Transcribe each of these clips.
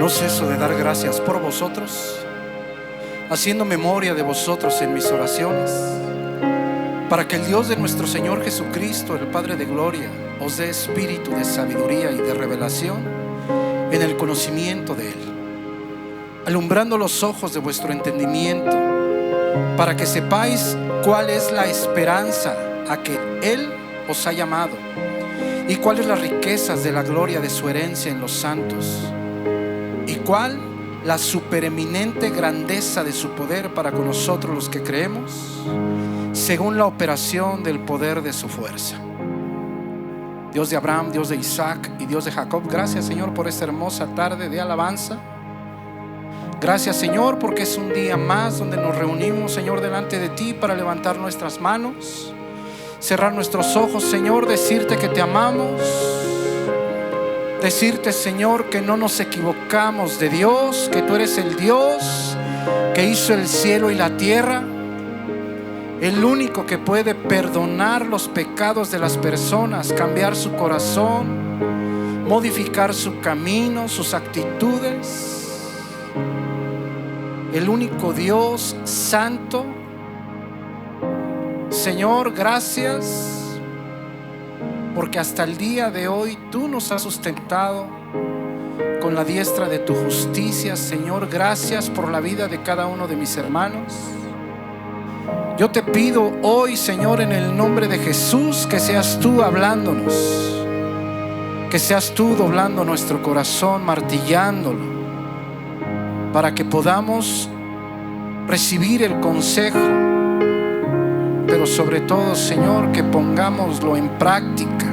No ceso de dar gracias por vosotros, haciendo memoria de vosotros en mis oraciones, para que el Dios de nuestro Señor Jesucristo, el Padre de gloria, os dé espíritu de sabiduría y de revelación en el conocimiento de Él, alumbrando los ojos de vuestro entendimiento, para que sepáis cuál es la esperanza a que Él os ha llamado y cuáles las riquezas de la gloria de su herencia en los santos, y cuál la supereminente grandeza de su poder para con nosotros los que creemos, según la operación del poder de su fuerza. Dios de Abraham, Dios de Isaac y Dios de Jacob, gracias, Señor, por esta hermosa tarde de alabanza. Gracias, Señor, porque es un día más donde nos reunimos, Señor, delante de ti para levantar nuestras manos, cerrar nuestros ojos, Señor, decirte que te amamos, decirte, Señor, que no nos equivocamos de Dios, que tú eres el Dios que hizo el cielo y la tierra, el único que puede perdonar los pecados de las personas, cambiar su corazón, modificar su camino, sus actitudes. El único Dios santo. Señor, gracias, porque hasta el día de hoy tú nos has sustentado con la diestra de tu justicia. Señor, gracias por la vida de cada uno de mis hermanos. Yo te pido hoy, Señor, en el nombre de Jesús, que seas tú hablándonos, que seas tú doblando nuestro corazón, martillándolo, para que podamos recibir el consejo, pero sobre todo, Señor, que pongámoslo en práctica.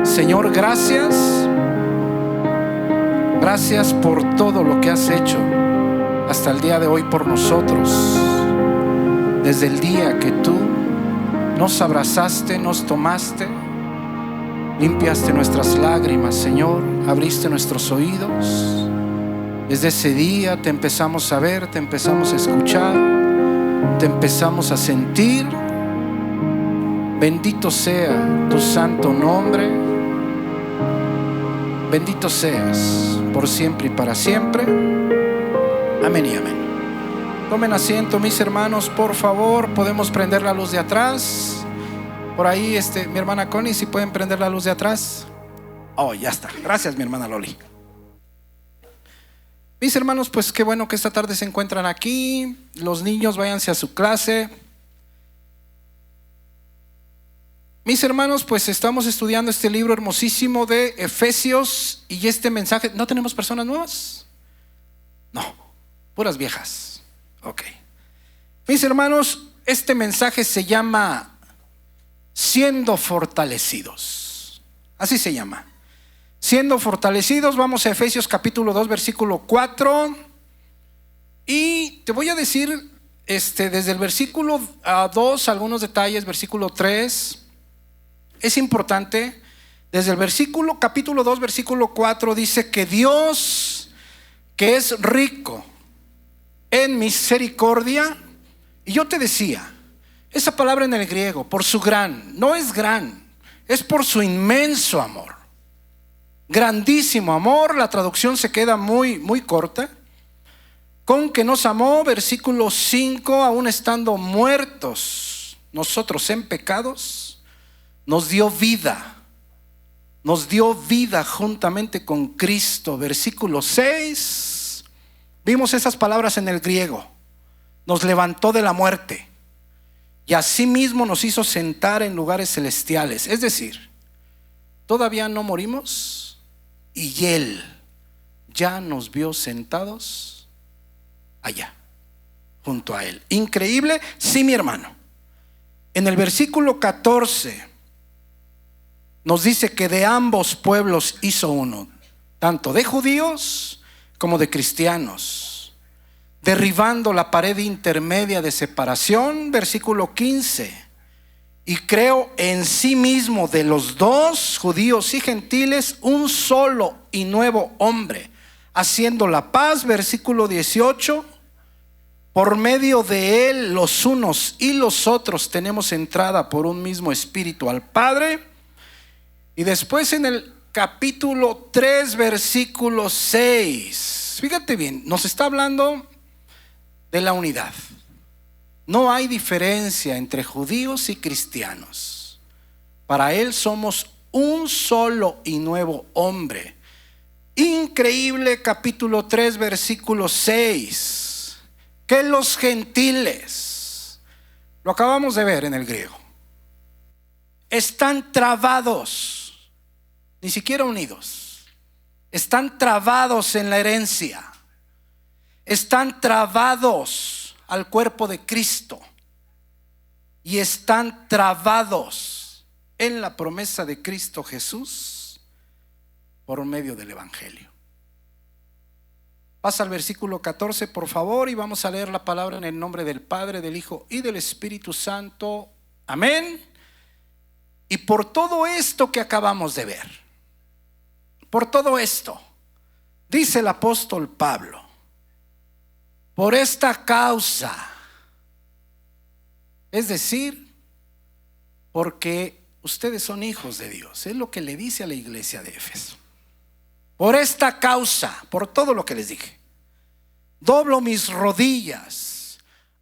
Señor, gracias. Gracias por todo lo que has hecho hasta el día de hoy por nosotros. Desde el día que tú nos abrazaste, nos tomaste, limpiaste nuestras lágrimas, Señor, abriste nuestros oídos. Desde ese día te empezamos a ver, te empezamos a escuchar, te empezamos a sentir. Bendito sea tu santo nombre. Bendito seas por siempre y para siempre. Amén y amén. Tomen asiento, mis hermanos, por favor. Podemos prender la luz de atrás. Por ahí, mi hermana Connie, si pueden prender la luz de atrás. Oh, ya está. Gracias, mi hermana Loli. Mis hermanos, pues qué bueno que esta tarde se encuentran aquí. Los niños, váyanse a su clase. Mis hermanos, pues estamos estudiando este libro hermosísimo de Efesios. Y este mensaje, ¿no tenemos personas nuevas? No, puras viejas. Ok. Mis hermanos, este mensaje se llama Siendo fortalecidos. Así se llama. Siendo fortalecidos. Vamos a Efesios capítulo 2 versículo 4. Y te voy a decir desde el versículo 2 algunos detalles. Versículo 3 es importante. Desde el capítulo 2 versículo 4 dice que Dios, que es rico en misericordia. Y yo te decía, esa palabra en el griego, por su gran, no es gran, es por su inmenso amor. Grandísimo amor. La traducción se queda muy, muy corta. Con que nos amó, versículo 5, aún estando muertos nosotros en pecados, nos dio vida. Nos dio vida juntamente con Cristo. Versículo 6, vimos esas palabras en el griego. Nos levantó de la muerte y asimismo nos hizo sentar en lugares celestiales. Es decir, todavía no morimos y Él ya nos vio sentados allá, junto a Él. Increíble, sí, mi hermano. En el versículo 14 nos dice que de ambos pueblos hizo uno, tanto de judíos como de cristianos, derribando la pared intermedia de separación. Versículo 15. Y creó en sí mismo de los dos, judíos y gentiles, un solo y nuevo hombre, haciendo la paz. Versículo 18. Por medio de él los unos y los otros tenemos entrada por un mismo espíritu al Padre. Y después en el capítulo 3, versículo 6. Fíjate bien, nos está hablando de la unidad. No hay diferencia entre judíos y cristianos. Para Él somos un solo y nuevo hombre. Increíble, capítulo 3, versículo 6. Que los gentiles, lo acabamos de ver en el griego, están trabados, ni siquiera unidos, están trabados en la herencia, están trabados al cuerpo de Cristo y están trabados en la promesa de Cristo Jesús por medio del Evangelio. Pasa al versículo 14, por favor, y vamos a leer la palabra en el nombre del Padre, del Hijo y del Espíritu Santo. Amén. Y por todo esto que acabamos de ver, por todo esto, dice el apóstol Pablo, por esta causa, es decir, porque ustedes son hijos de Dios, es lo que le dice a la iglesia de Éfeso. Por esta causa, por todo lo que les dije, doblo mis rodillas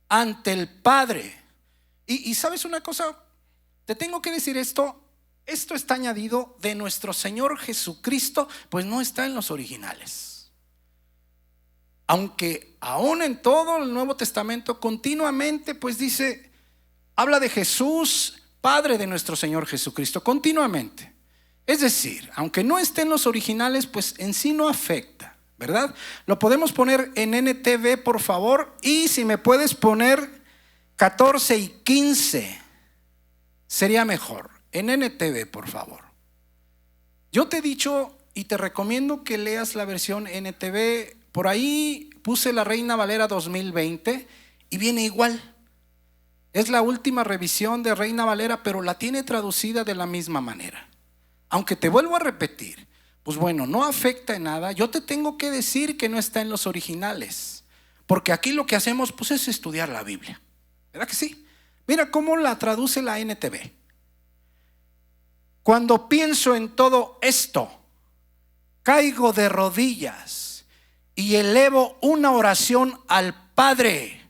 ante el Padre. Y ¿sabes una cosa? Te tengo que decir esto está añadido de nuestro Señor Jesucristo, pues no está en los originales. Aunque aún en todo el Nuevo Testamento continuamente pues dice, habla de Jesús, Padre de nuestro Señor Jesucristo, continuamente. Es decir, aunque no esté en los originales, pues en sí no afecta, ¿verdad? Lo podemos poner en NTV, por favor, y si me puedes poner 14 y 15, sería mejor. En NTV, por favor. Yo te he dicho y te recomiendo que leas la versión NTV. Por ahí puse la Reina Valera 2020 y viene igual. Es la última revisión de Reina Valera, pero la tiene traducida de la misma manera. Aunque te vuelvo a repetir, pues bueno, no afecta en nada. Yo te tengo que decir que no está en los originales, porque aquí lo que hacemos pues es estudiar la Biblia, ¿verdad que sí? Mira cómo la traduce la NTV. Cuando pienso en todo esto, caigo de rodillas y elevo una oración al Padre,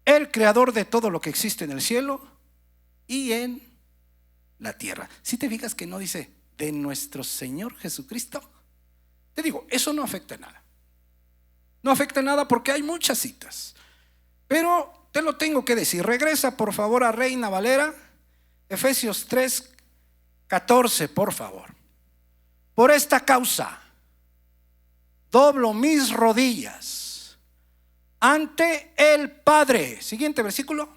el creador de todo lo que existe en el cielo y en la tierra. Si te fijas que no dice de nuestro Señor Jesucristo, te digo, eso no afecta en nada. No afecta en nada porque hay muchas citas. Pero te lo tengo que decir. Regresa por favor a Reina Valera, Efesios 3, 14, por favor. Por esta causa, doblo mis rodillas ante el Padre. Siguiente versículo.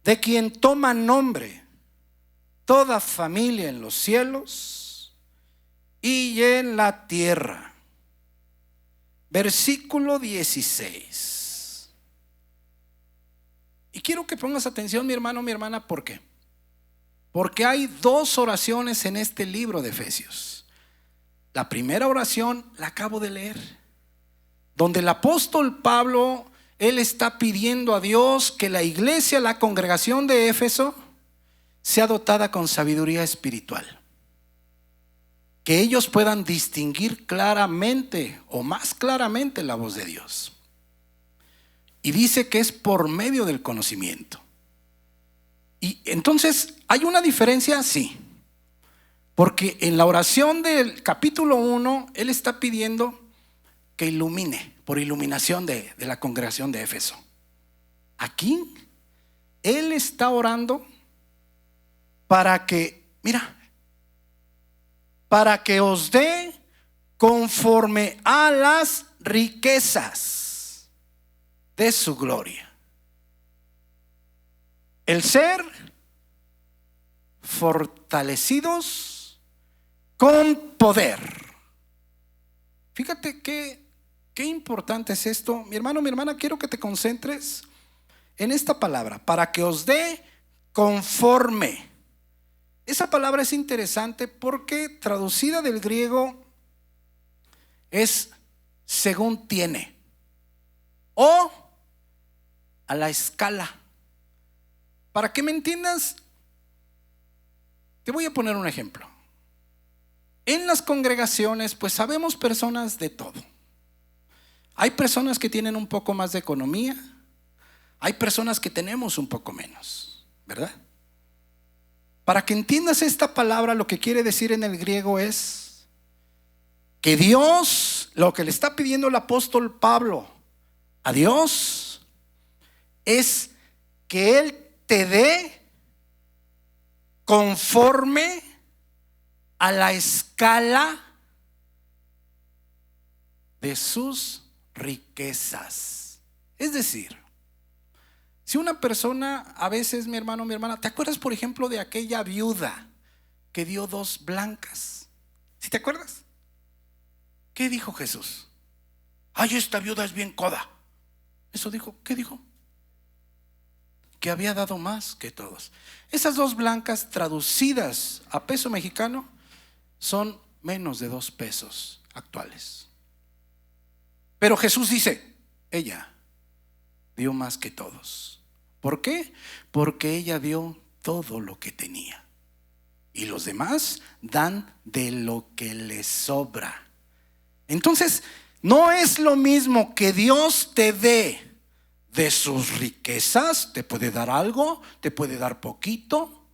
De quien toma nombre toda familia en los cielos y en la tierra. Versículo 16. Y quiero que pongas atención, mi hermano, mi hermana, ¿por qué? Porque hay dos oraciones en este libro de Efesios. La primera oración la acabo de leer, donde el apóstol Pablo, él está pidiendo a Dios que la iglesia, la congregación de Éfeso, sea dotada con sabiduría espiritual. Que ellos puedan distinguir claramente o más claramente la voz de Dios. Y dice que es por medio del conocimiento. Y entonces, ¿hay una diferencia? Sí. Porque en la oración del capítulo 1, él está pidiendo que ilumine, por iluminación de la congregación de Éfeso. Aquí, él está orando para que, mira, para que os dé conforme a las riquezas de su gloria. El ser fortalecidos con poder. Fíjate qué importante es esto. Mi hermano, mi hermana, quiero que te concentres en esta palabra, para que os dé conforme. Esa palabra es interesante porque traducida del griego es según tiene o a la escala. Para que me entiendas, Te voy a poner un ejemplo. En las congregaciones, pues sabemos personas de todo. Hay personas que tienen un poco más de economía, hay personas que tenemos un poco menos, ¿verdad? Para que entiendas esta palabra, lo que quiere decir en el griego es que Dios, lo que le está pidiendo el apóstol Pablo a Dios, es que Él te dé conforme a la escala de sus riquezas. Es decir, si una persona, a veces, mi hermano, mi hermana, ¿te acuerdas por ejemplo de aquella viuda que dio 2 blancas? ¿Sí te acuerdas? ¿Qué dijo Jesús? Ay, esta viuda es bien coda. Eso dijo. ¿Qué dijo? Que había dado más que todos. Esas 2 blancas traducidas a peso mexicano son menos de 2 pesos actuales. Pero Jesús dice, ella dio más que todos. ¿Por qué? Porque ella dio todo lo que tenía. Y los demás dan de lo que les sobra. Entonces, no es lo mismo que Dios te dé de sus riquezas, te puede dar algo, te puede dar poquito,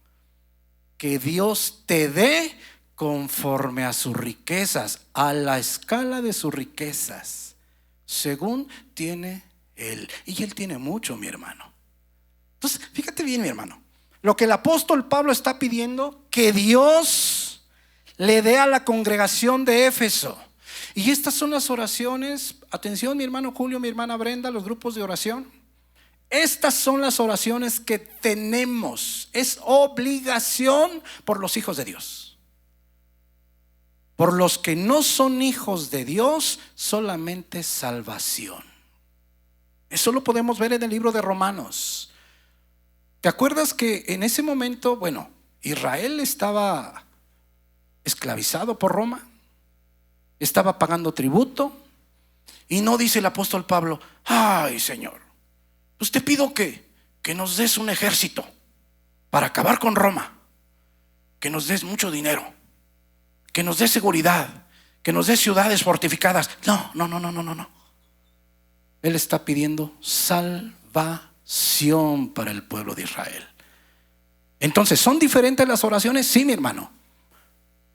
que Dios te dé conforme a sus riquezas, a la escala de sus riquezas, según tiene Él. Y Él tiene mucho, mi hermano. Entonces, fíjate bien, mi hermano, lo que el apóstol Pablo está pidiendo, que Dios le dé a la congregación de Éfeso. Y estas son las oraciones, atención mi hermano Julio, mi hermana Brenda, los grupos de oración. Estas son las oraciones que tenemos, es obligación por los hijos de Dios. Por los que no son hijos de Dios, solamente salvación. Eso lo podemos ver en el libro de Romanos. ¿Te acuerdas que en ese momento, Israel estaba esclavizado por Roma? Estaba pagando tributo. Y no dice el apóstol Pablo, ay Señor, pues te pido que nos des un ejército para acabar con Roma, que nos des mucho dinero, que nos des seguridad, que nos des ciudades fortificadas. No. Él está pidiendo salvación para el pueblo de Israel. Entonces, ¿son diferentes las oraciones? Sí, mi hermano.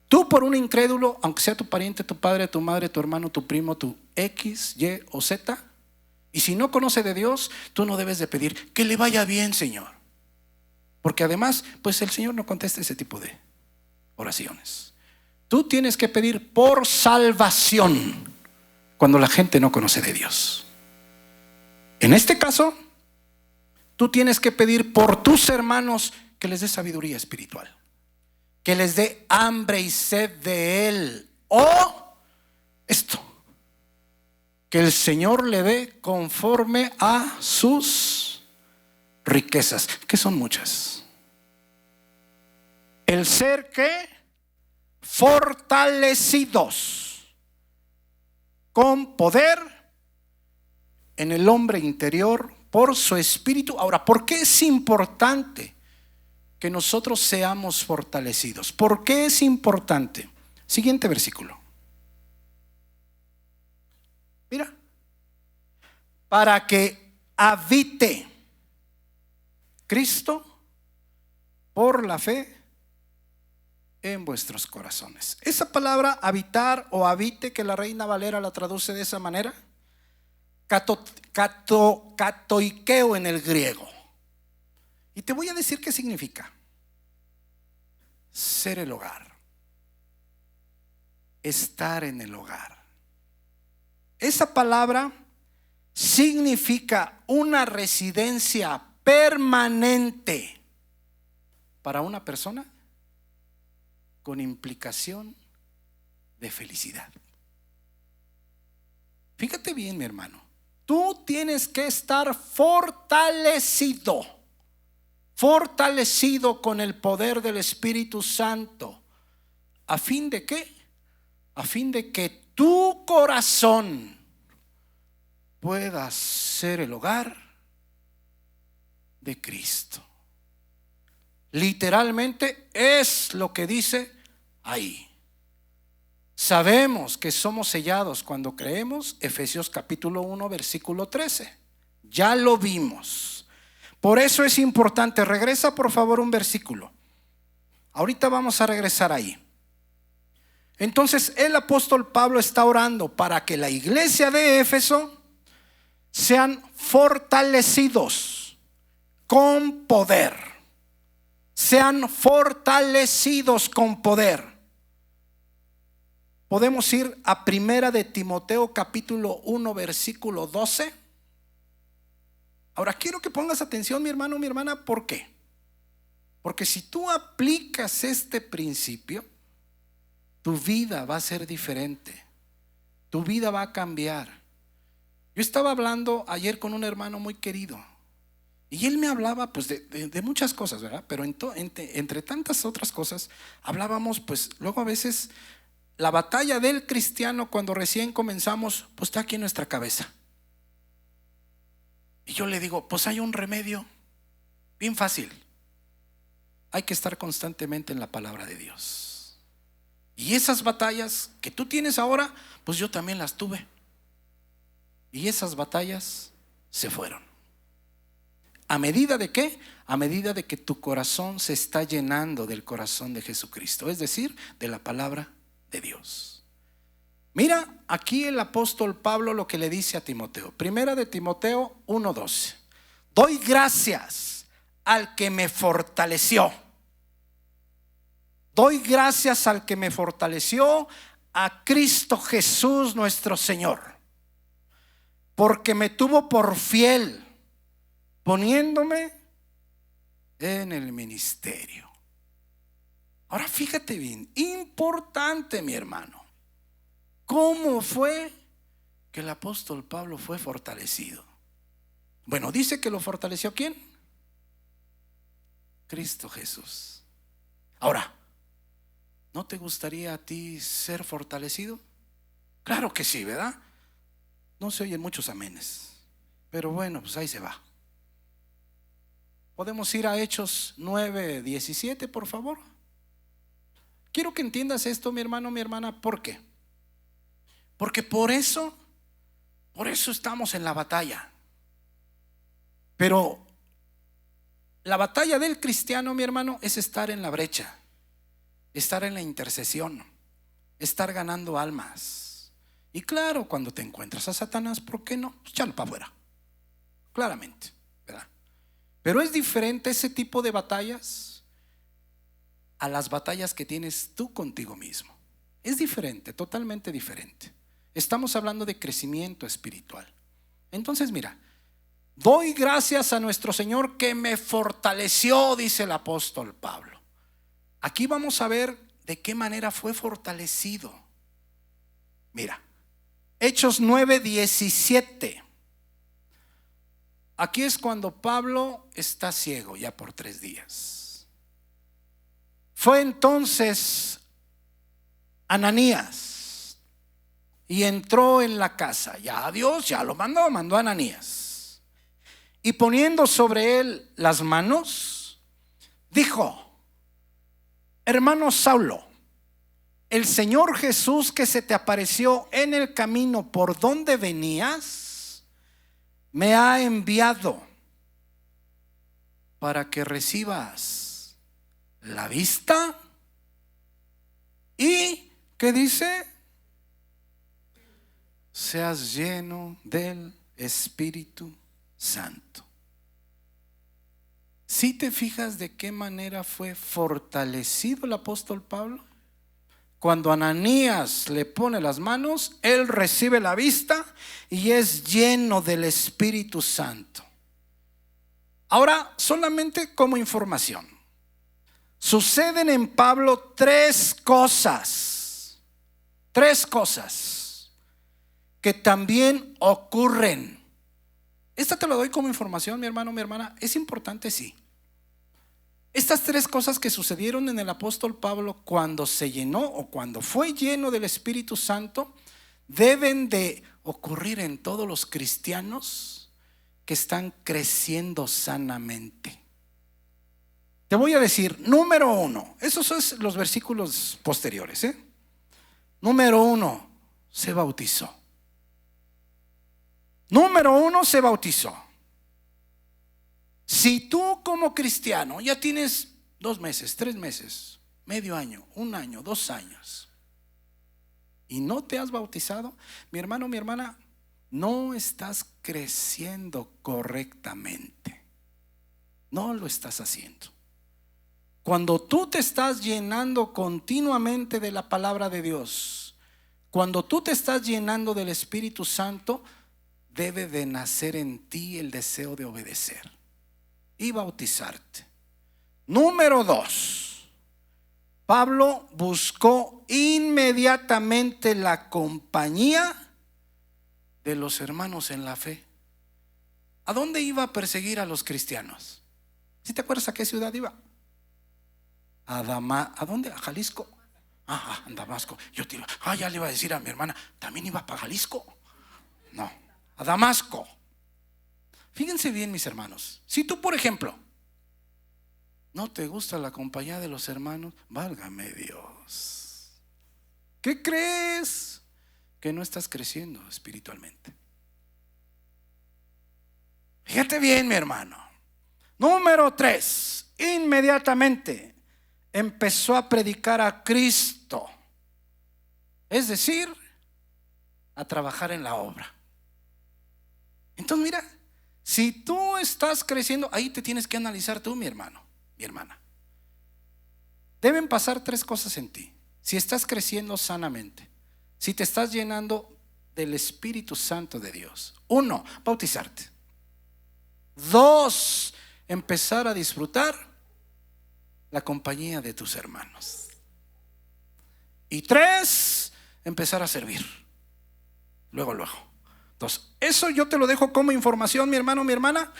Tú por un incrédulo, aunque sea tu pariente, tu padre, tu madre, tu hermano, tu primo, tu X, Y o Z, y si no conoce de Dios, tú no debes de pedir que le vaya bien, Señor, porque además, pues el Señor no contesta ese tipo de oraciones. Tú tienes que pedir por salvación cuando la gente no conoce de Dios. En este caso, tú tienes que pedir por tus hermanos que les dé sabiduría espiritual, que les dé hambre y sed de Él, o esto, que el Señor le dé conforme a sus riquezas, que son muchas. El ser que fortalecidos con poder en el hombre interior por su espíritu. Ahora, ¿por qué es importante que nosotros seamos fortalecidos? ¿Por qué es importante? Siguiente versículo. Mira, para que habite Cristo por la fe en vuestros corazones. Esa palabra habitar o habite, que la Reina Valera la traduce de esa manera, katoikeo en el griego. Y te voy a decir qué significa. Ser el hogar, estar en el hogar. Esa palabra significa una residencia permanente para una persona con implicación de felicidad. Fíjate bien, mi hermano, tú tienes que estar fortalecido con el poder del Espíritu Santo. ¿A fin de qué? A fin de que tu corazón pueda ser el hogar de Cristo. Literalmente es lo que dice ahí. Sabemos que somos sellados cuando creemos, Efesios capítulo 1, versículo 13. Ya lo vimos. Por eso es importante. Regresa por favor un versículo. Ahorita vamos a regresar ahí. Entonces el apóstol Pablo está orando para que la iglesia de Éfeso sean fortalecidos con poder. Sean fortalecidos con poder. Podemos ir a Primera de Timoteo capítulo 1 versículo 12. Ahora quiero que pongas atención, mi hermano, mi hermana. ¿Por qué? Porque si tú aplicas este principio, tu vida va a ser diferente. Tu vida va a cambiar. Yo estaba hablando ayer con un hermano muy querido y él me hablaba pues de muchas cosas, ¿verdad? Pero entre tantas otras cosas hablábamos pues luego a veces la batalla del cristiano cuando recién comenzamos pues está aquí en nuestra cabeza. Y yo le digo, pues hay un remedio bien fácil. Hay que estar constantemente en la palabra de Dios. Y esas batallas que tú tienes ahora, pues yo también las tuve. Y esas batallas se fueron. ¿A medida de qué? A medida de que tu corazón se está llenando del corazón de Jesucristo, es decir, de la palabra de Dios. Mira aquí el apóstol Pablo lo que le dice a Timoteo. Primera de Timoteo 1:12. Doy gracias al que me fortaleció. Doy gracias al que me fortaleció, a Cristo Jesús nuestro Señor, porque me tuvo por fiel, poniéndome en el ministerio. Ahora fíjate bien, importante mi hermano, ¿cómo fue que el apóstol Pablo fue fortalecido? Bueno, dice que lo fortaleció ¿quién? Cristo Jesús. Ahora, ¿no te gustaría a ti ser fortalecido? Claro que sí, ¿verdad? No se oyen muchos amenes, pero bueno, pues ahí se va. Podemos ir a Hechos 9:17, por favor. Quiero que entiendas esto, mi hermano, mi hermana. ¿Por qué? Porque por eso estamos en la batalla. Pero la batalla del cristiano, mi hermano, es estar en la brecha, estar en la intercesión, estar ganando almas. Y claro, cuando te encuentras a Satanás, ¿por qué no? Pues échalo para afuera, claramente, ¿verdad? Pero es diferente ese tipo de batallas a las batallas que tienes tú contigo mismo. Es diferente, totalmente diferente. Estamos hablando de crecimiento espiritual. Entonces mira, doy gracias a nuestro Señor que me fortaleció, dice el apóstol Pablo. Aquí vamos a ver de qué manera fue fortalecido. Mira, Hechos 9:17. Aquí es cuando Pablo está ciego ya por 3 días. Fue entonces Ananías y entró en la casa. Ya Dios ya lo mandó a Ananías. Y poniendo sobre él las manos, dijo: hermano Saulo, el Señor Jesús que se te apareció en el camino por donde venías, me ha enviado para que recibas la vista y, ¿qué dice? Seas lleno del Espíritu Santo. ¿Sí te fijas de qué manera fue fortalecido el apóstol Pablo? Cuando Ananías le pone las manos, él recibe la vista y es lleno del Espíritu Santo. Ahora, solamente como información, suceden en Pablo 3 cosas que también ocurren. Esta te lo doy como información, mi hermano, mi hermana. Es importante, sí. Estas 3 cosas que sucedieron en el apóstol Pablo cuando se llenó o cuando fue lleno del Espíritu Santo deben de ocurrir en todos los cristianos que están creciendo sanamente. Te voy a decir, número 1, esos son los versículos posteriores, ¿eh? Número 1, se bautizó. Número 1, se bautizó. Si tú como cristiano ya tienes 2 meses, 3 meses, medio año, 1 año, 2 años y no te has bautizado, mi hermano, mi hermana, no estás creciendo correctamente. No lo estás haciendo. Cuando tú te estás llenando continuamente de la palabra de Dios, cuando tú te estás llenando del Espíritu Santo, debe de nacer en ti el deseo de obedecer y bautizarte. Número 2, Pablo buscó inmediatamente la compañía de los hermanos en la fe. ¿A dónde iba a perseguir a los cristianos? ¿Sí te acuerdas a qué ciudad iba? ¿A dónde? ¿A Jalisco? Ah, a Damasco. Yo te iba, ya le iba a decir a mi hermana, ¿también iba para Jalisco? No, a Damasco. Fíjense bien, mis hermanos. Si tú, por ejemplo, no te gusta la compañía de los hermanos, válgame Dios, ¿qué crees? Que no estás creciendo espiritualmente. Fíjate bien, mi hermano. Número 3, inmediatamente empezó a predicar a Cristo, es decir, a trabajar en la obra. Entonces mira, si tú estás creciendo, ahí te tienes que analizar tú, mi hermano, mi hermana. Deben pasar 3 cosas en ti. Si estás creciendo sanamente, si te estás llenando del Espíritu Santo de Dios. 1, bautizarte. 2, empezar a disfrutar la compañía de tus hermanos. Y 3, empezar a servir. Luego. Entonces, eso yo te lo dejo como información, mi hermano, mi hermana.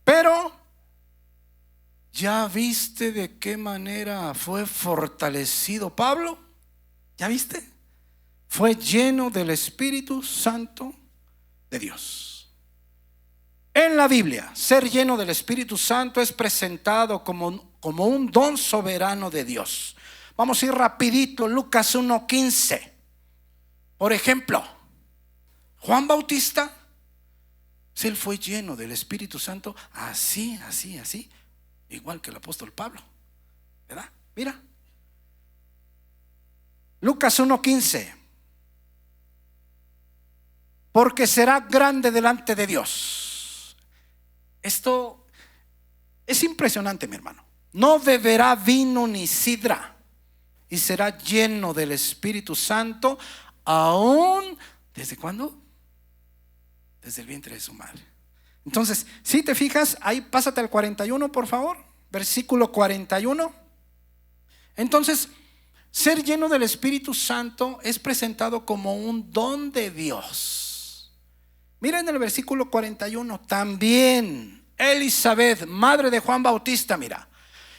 Pero ¿ya viste de qué manera fue fortalecido Pablo? ¿Ya viste? Fue lleno del Espíritu Santo de Dios. En la Biblia, ser lleno del Espíritu Santo es presentado como un don soberano de Dios. Vamos a ir rapidito, Lucas 1:15. Por ejemplo, Juan Bautista, él fue lleno del Espíritu Santo, así, igual que el apóstol Pablo, ¿verdad? Mira, Lucas 1:15. Porque será grande delante de Dios. Esto es impresionante, mi hermano. No beberá vino ni sidra y será lleno del Espíritu Santo aún, ¿desde cuándo? Desde el vientre de su madre. Entonces, si te fijas, ahí pásate al 41, por favor, versículo 41. Entonces, ser lleno del Espíritu Santo es presentado como un don de Dios. Mira en el versículo 41, también Elisabet, madre de Juan Bautista, mira.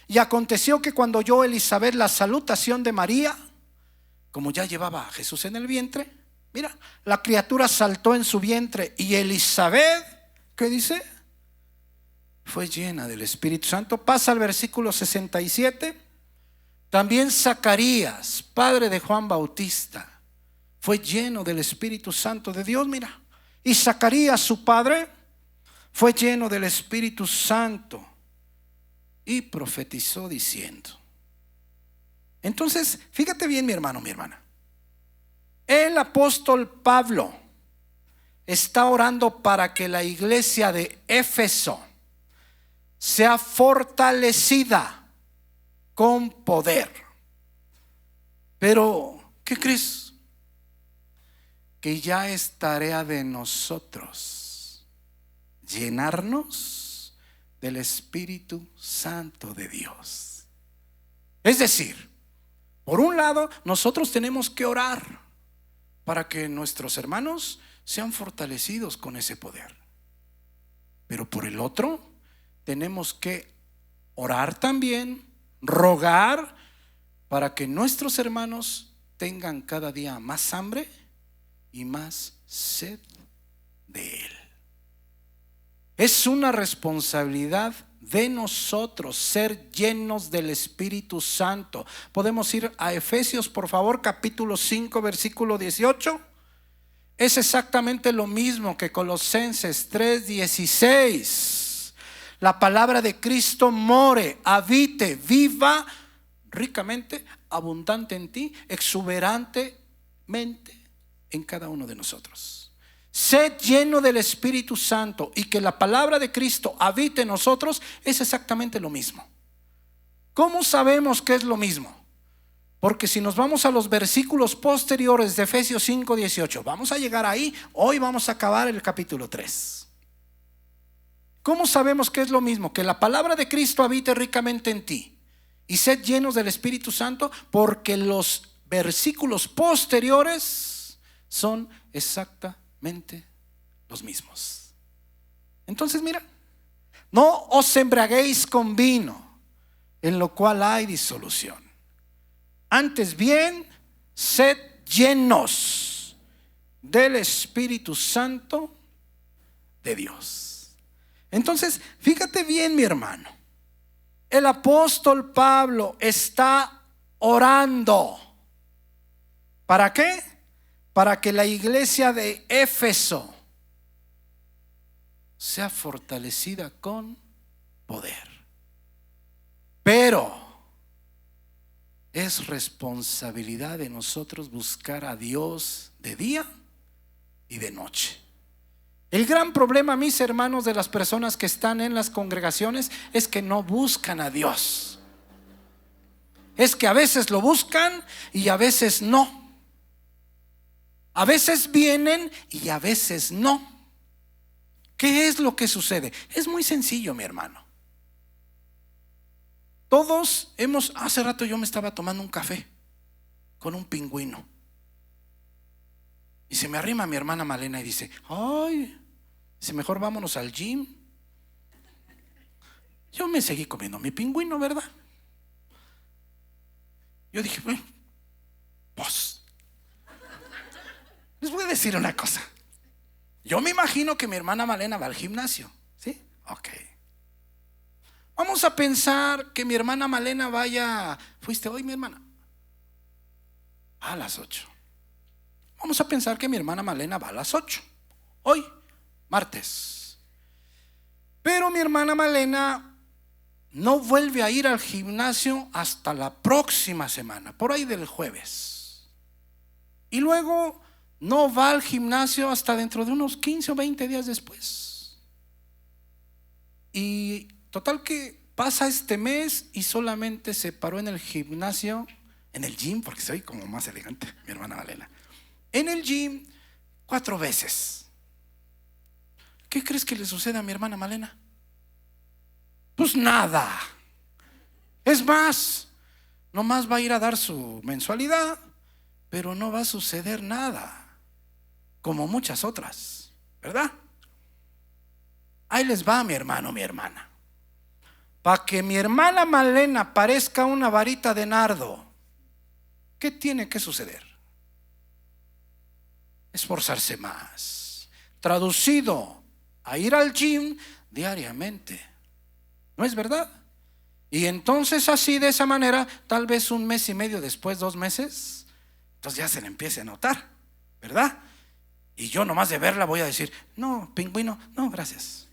Y aconteció que cuando oyó Elisabet la salutación de María, como ya llevaba a Jesús en el vientre, mira, la criatura saltó en su vientre y Elisabet, ¿qué dice? Fue llena del Espíritu Santo. Pasa al versículo 67. También Zacarías, padre de Juan Bautista, fue lleno del Espíritu Santo de Dios, mira. Y Zacarías, su padre, fue lleno del Espíritu Santo y profetizó diciendo. Entonces, fíjate bien, mi hermano, mi hermana. El apóstol Pablo está orando para que la iglesia de Éfeso sea fortalecida con poder. Pero, ¿qué crees? Que ya es tarea de nosotros llenarnos del Espíritu Santo de Dios. Es decir, por un lado, nosotros tenemos que orar para que nuestros hermanos sean fortalecidos con ese poder. Pero por el otro, tenemos que orar también, rogar para que nuestros hermanos tengan cada día más hambre y más sed de Él. Es una responsabilidad de nosotros ser llenos del Espíritu Santo. Podemos ir a Efesios, por favor, capítulo 5, versículo 18. Es exactamente lo mismo que Colosenses 3:16. La palabra de Cristo more, habite, viva ricamente, abundante en ti, exuberantemente en cada uno de nosotros. Sed lleno del Espíritu Santo, y que la palabra de Cristo habite en nosotros es exactamente lo mismo. ¿Cómo sabemos que es lo mismo? Porque si nos vamos a los versículos posteriores de Efesios 5:18, vamos a llegar ahí. Hoy vamos a acabar el capítulo 3. ¿Cómo sabemos que es lo mismo? Que la palabra de Cristo habite ricamente en ti y sed llenos del Espíritu Santo, porque los versículos posteriores son exactamente los mismos. Entonces mira, no os embriaguéis con vino, en lo cual hay disolución. Antes bien, sed llenos del Espíritu Santo de Dios. Entonces, fíjate bien, mi hermano. El apóstol Pablo está orando. ¿Para qué? Para que la iglesia de Éfeso sea fortalecida con poder. Pero es responsabilidad de nosotros buscar a Dios de día y de noche. El gran problema, mis hermanos, de las personas que están en las congregaciones es que no buscan a Dios. Es que a veces lo buscan y a veces no. A veces vienen y a veces no. ¿Qué es lo que sucede? Es muy sencillo, mi hermano. Todos hace rato yo me estaba tomando un café con un pingüino. Y se me arrima mi hermana Malena y dice: ay, si mejor vámonos al gym. Yo me seguí comiendo mi pingüino, ¿verdad? Yo dije, bueno, pues les voy a decir una cosa. Yo me imagino que mi hermana Malena va al gimnasio, ¿sí? Ok. Vamos a pensar que mi hermana Malena vaya. ¿Fuiste hoy, mi hermana? A las 8. Vamos a pensar que mi hermana Malena va a las 8. Hoy, martes. Pero mi hermana Malena no vuelve a ir al gimnasio hasta la próxima semana, por ahí del jueves. Y luego no va al gimnasio hasta dentro de unos 15 o 20 días después. Y total que pasa este mes y solamente se paró en el gimnasio, en el gym, porque soy como más elegante, mi hermana Malena, en el gym 4 veces. ¿Qué crees que le sucede a mi hermana Malena? Pues nada. Es más, nomás va a ir a dar su mensualidad, pero no va a suceder nada, como muchas otras, ¿verdad? Ahí les va, mi hermano, mi hermana. Para que mi hermana Malena parezca una varita de nardo, ¿qué tiene que suceder? Esforzarse más. Traducido, a ir al gym diariamente. ¿No es verdad? Y entonces así, de esa manera, tal vez un mes y medio después, 2 meses, entonces ya se le empiece a notar, ¿verdad? Y yo nomás de verla voy a decir: no, pingüino, no, gracias.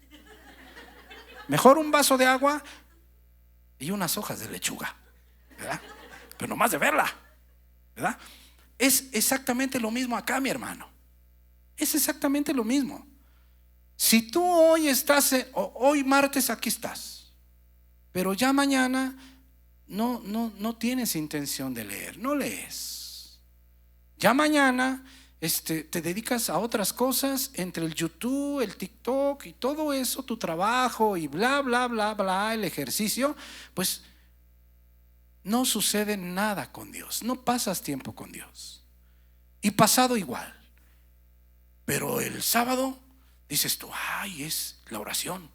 Mejor un vaso de agua y unas hojas de lechuga, ¿verdad? Pero nomás de verla, ¿verdad? Es exactamente lo mismo acá, mi hermano. Es exactamente lo mismo. Si tú hoy estás, hoy martes aquí estás, pero ya mañana no tienes intención de leer, no lees. Ya mañana te dedicas a otras cosas, entre el YouTube, el TikTok y todo eso, tu trabajo y bla, bla, bla, bla, el ejercicio, pues no sucede nada con Dios, no pasas tiempo con Dios. Y pasado igual. Pero el sábado dices tú: ay, es la oración.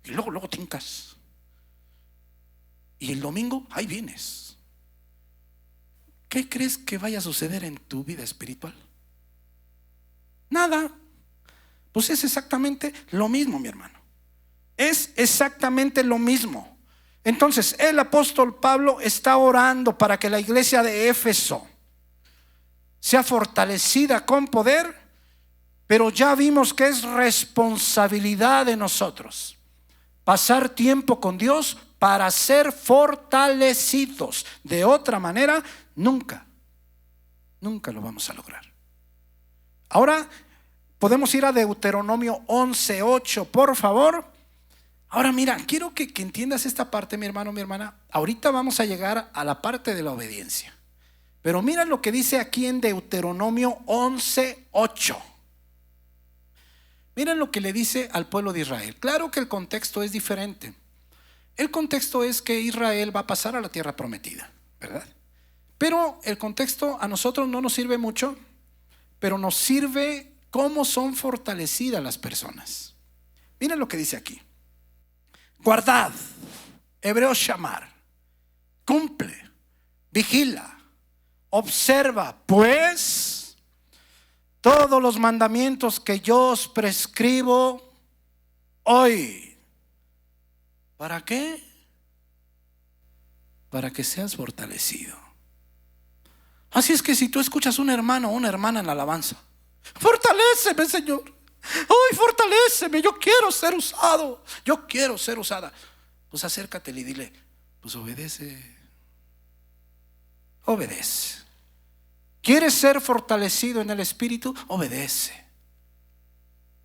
Y luego te hincas. Y el domingo, ahí vienes. ¿Qué crees que vaya a suceder en tu vida espiritual? Nada. Pues es exactamente lo mismo, mi hermano. es exactamente lo mismo. Entonces, el apóstol Pablo está orando para que la iglesia de Éfeso sea fortalecida con poder, pero ya vimos que es responsabilidad de nosotros pasar tiempo con Dios para ser fortalecidos. De otra manera, nunca lo vamos a lograr. Ahora podemos ir a Deuteronomio 11:8, por favor. Ahora mira, quiero que entiendas esta parte, mi hermano, mi hermana. Ahorita vamos a llegar a la parte de la obediencia, pero mira lo que dice aquí en Deuteronomio 11:8. Miren lo que le dice al pueblo de Israel. Claro que el contexto es diferente. El contexto es que Israel va a pasar a la tierra prometida, ¿verdad? Pero el contexto a nosotros no nos sirve mucho, pero nos sirve cómo son fortalecidas las personas. Miren lo que dice aquí. Guardad, hebreo shamar, cumple, vigila, observa, pues, todos los mandamientos que yo os prescribo hoy. ¿Para qué? Para que seas fortalecido. Así es que si tú escuchas a un hermano o una hermana en la alabanza, fortaléceme, Señor. ¡Ay, fortaléceme! Yo quiero ser usado. Yo quiero ser usada. Pues acércatele y dile, pues obedece. Obedece. ¿Quieres ser fortalecido en el espíritu? Obedece.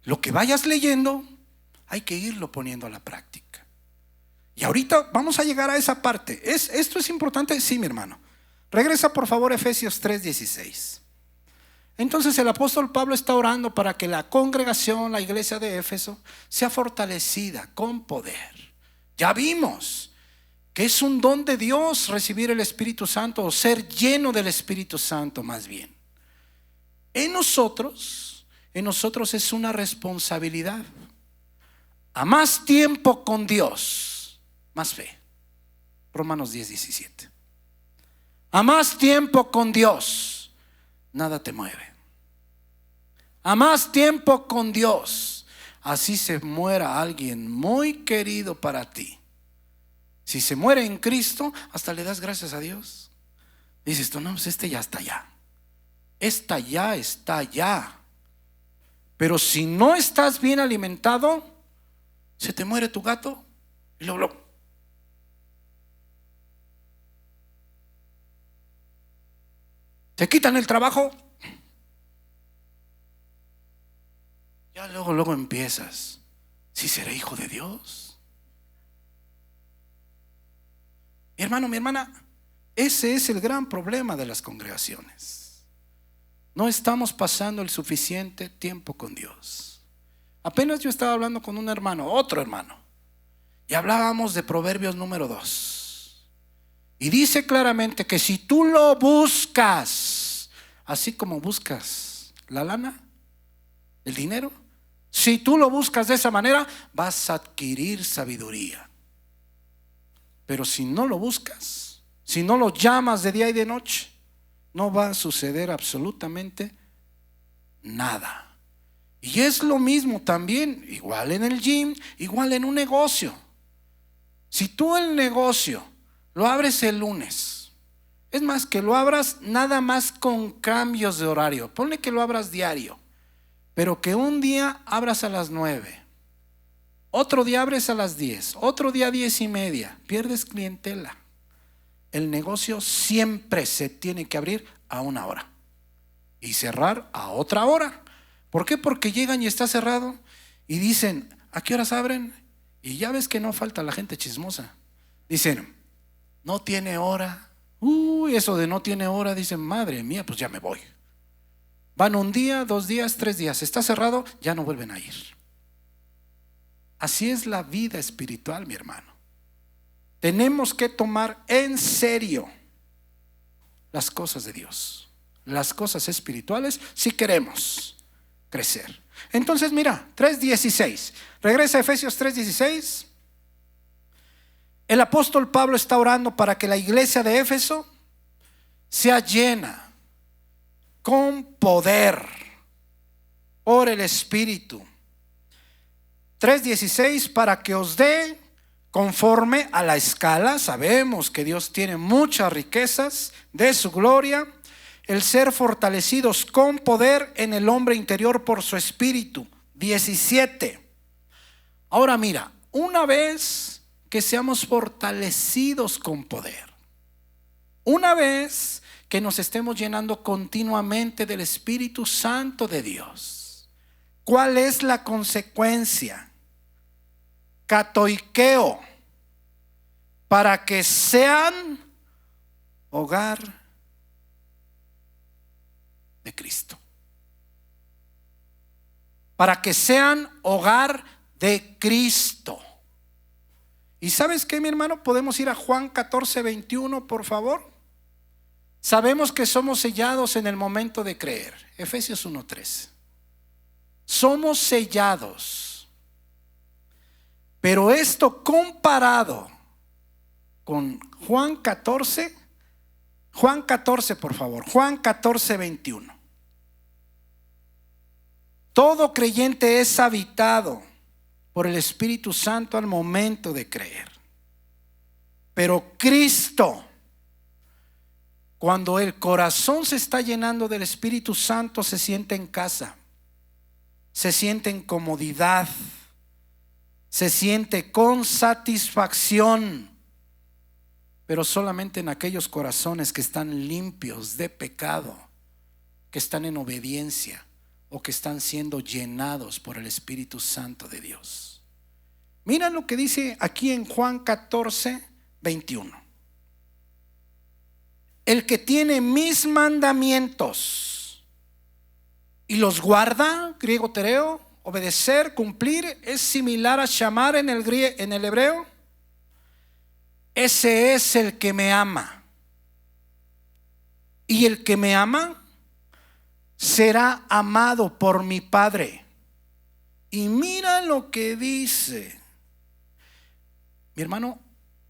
Lo que vayas leyendo, hay que irlo poniendo a la práctica. Y ahorita vamos a llegar a esa parte. ¿Esto es importante? Sí, mi hermano. Regresa por favor a Efesios 3:16. Entonces el apóstol Pablo está orando para que la congregación, la iglesia de Éfeso, sea fortalecida con poder. Ya vimos que es un don de Dios recibir el Espíritu Santo, o ser lleno del Espíritu Santo más bien. En nosotros es una responsabilidad. A más tiempo con Dios, más fe. Romanos 10:17. A más tiempo con Dios, nada te mueve. A más tiempo con Dios, así se muera alguien muy querido para ti. Si se muere en Cristo, hasta le das gracias a Dios. Dices tú, no, pues este ya está allá. Esta ya está allá. Pero si no estás bien alimentado, se te muere tu gato y luego te quitan el trabajo. Ya luego empiezas. ¿Sí seré hijo de Dios? Mi hermano, mi hermana, ese es el gran problema de las congregaciones. No estamos pasando el suficiente tiempo con Dios. Apenas yo estaba hablando con un hermano, otro hermano, y hablábamos de Proverbios número 2. Y dice claramente que si tú lo buscas, así como buscas la lana, el dinero, si tú lo buscas de esa manera, vas a adquirir sabiduría. Pero si no lo buscas, si no lo llamas de día y de noche, no va a suceder absolutamente nada. Y es lo mismo también, igual en el gym, igual en un negocio. Si tú el negocio lo abres el lunes, es más, que lo abras nada más con cambios de horario, ponle que lo abras diario, pero que un día abras a las 9, otro día abres a las 10, otro día 10:30, pierdes clientela. El negocio siempre se tiene que abrir a una hora y cerrar a otra hora. ¿Por qué? Porque llegan y está cerrado y dicen, ¿a qué horas abren? Y ya ves que no falta la gente chismosa. Dicen, no tiene hora. Eso de no tiene hora, dicen, madre mía, pues ya me voy. Van un día, 2 días, 3 días, está cerrado, ya no vuelven a ir. Así es la vida espiritual, mi hermano. Tenemos que tomar en serio las cosas de Dios, las cosas espirituales, si queremos crecer. Entonces mira, 3:16, regresa a Efesios 3:16. El apóstol Pablo está orando para que la iglesia de Éfeso sea llena con poder por el Espíritu, 3:16, para que os dé conforme a la escala. Sabemos que Dios tiene muchas riquezas de su gloria, el ser fortalecidos con poder en el hombre interior por su espíritu. 17. Ahora mira, una vez que seamos fortalecidos con poder, una vez que nos estemos llenando continuamente del Espíritu Santo de Dios, ¿cuál es la consecuencia? Katoikeo, para que sean hogar de Cristo. Para que sean hogar de Cristo. ¿Y sabes qué, mi hermano? Podemos ir a Juan 14:21, por favor. Sabemos que somos sellados en el momento de creer. Efesios 1:3. Somos sellados. Pero esto comparado con Juan 14, por favor, Juan 14:21. Todo creyente es habitado por el Espíritu Santo al momento de creer. Pero Cristo, cuando el corazón se está llenando del Espíritu Santo, se siente en casa, se siente en comodidad, se siente con satisfacción, pero solamente en aquellos corazones que están limpios de pecado, que están en obediencia o que están siendo llenados por el Espíritu Santo de Dios. Mira lo que dice aquí en Juan 14:21. El que tiene mis mandamientos y los guarda, griego tereo, obedecer, cumplir, es similar a shamar en el hebreo. Ese es el que me ama. Y el que me ama será amado por mi Padre. Y mira lo que dice. Mi hermano,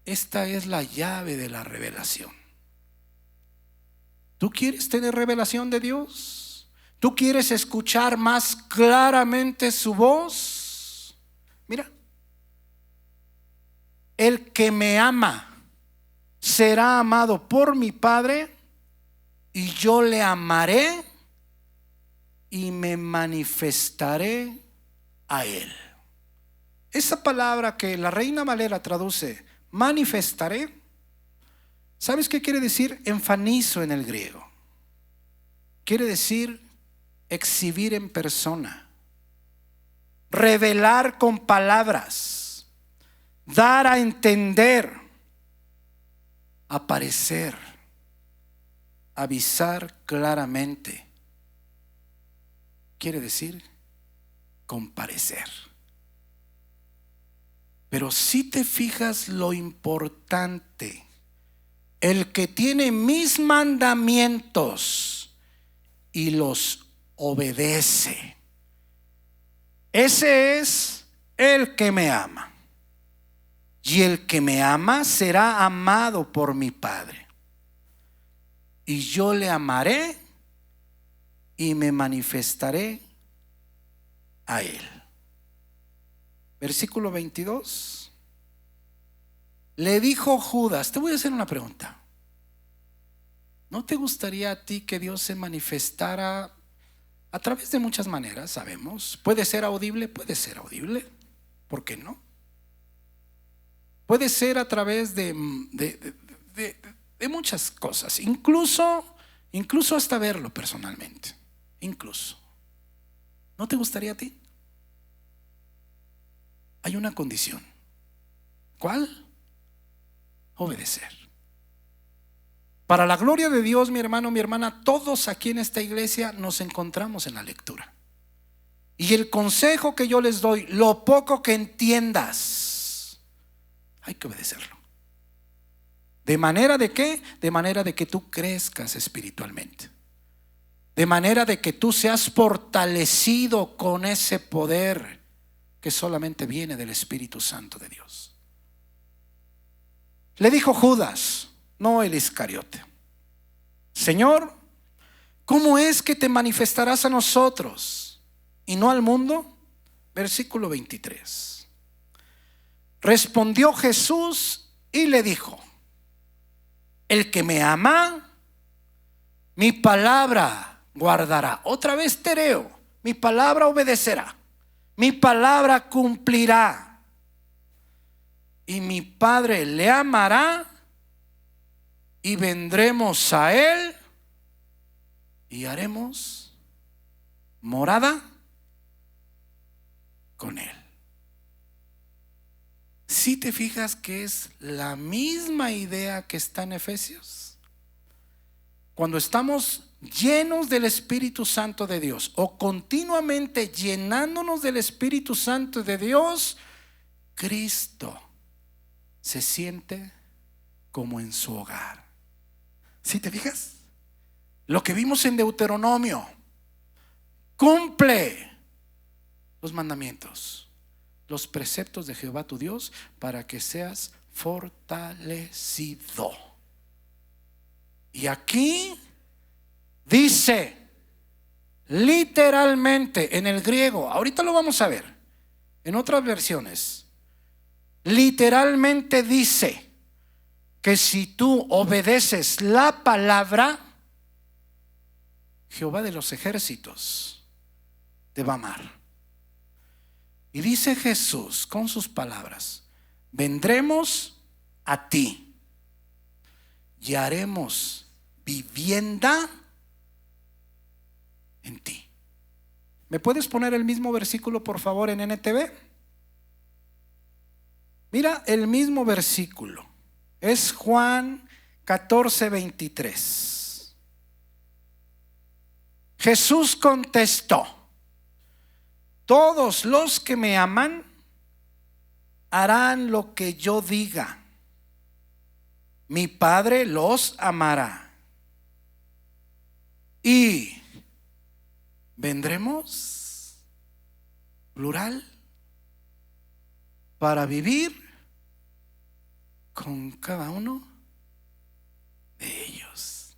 esta es la llave de la revelación. ¿Tú quieres tener revelación de Dios? ¿Tú quieres escuchar más claramente su voz? Mira, el que me ama será amado por mi Padre, y yo le amaré y me manifestaré a él. Esa palabra que la Reina Valera traduce manifestaré, ¿sabes qué quiere decir? Enfanizo en el griego. Quiere decir exhibir en persona, revelar con palabras, dar a entender, aparecer, avisar claramente. Quiere decir comparecer. Pero si te fijas lo importante, el que tiene mis mandamientos y los obedece, ese es el que me ama. Y el que me ama será amado por mi Padre. Y yo le amaré y me manifestaré a él. Versículo 22. Le dijo Judas, te voy a hacer una pregunta. ¿No te gustaría a ti que Dios se manifestara a través de muchas maneras? Sabemos, puede ser audible, ¿por qué no? Puede ser a través de muchas cosas, incluso hasta verlo personalmente, incluso. ¿No te gustaría a ti? Hay una condición. ¿Cuál? Obedecer. Para la gloria de Dios, mi hermano, mi hermana, todos aquí en esta iglesia nos encontramos en la lectura. Y el consejo que yo les doy, lo poco que entiendas, hay que obedecerlo. ¿De manera de qué? De manera de que tú crezcas espiritualmente. De manera de que tú seas fortalecido con ese poder que solamente viene del Espíritu Santo de Dios. Le dijo Judas, no el Iscariote: Señor, ¿cómo es que te manifestarás a nosotros y no al mundo? versículo 23. Respondió Jesús y le dijo: el que me ama, mi palabra guardará. Otra vez tereo, mi palabra obedecerá, mi palabra cumplirá. Y mi Padre le amará, y vendremos a él y haremos morada con él. Si te fijas que es la misma idea que está en Efesios. Cuando estamos llenos del Espíritu Santo de Dios, o continuamente llenándonos del Espíritu Santo de Dios, Cristo se siente como en su hogar. ¿Sí te fijas? Lo que vimos en Deuteronomio: cumple los mandamientos, los preceptos de Jehová tu Dios, para que seas fortalecido. Y aquí dice literalmente en el griego, ahorita lo vamos a ver en otras versiones, literalmente dice que si tú obedeces la palabra, Jehová de los ejércitos te va a amar. Y dice Jesús con sus palabras: vendremos a ti y haremos vivienda en ti. ¿Me puedes poner el mismo versículo, por favor, en NTV? Mira el mismo versículo. Es Juan 14:23. Jesús contestó: todos los que me aman harán lo que yo diga. Mi Padre los amará. Y vendremos, plural, para vivir con cada uno de ellos.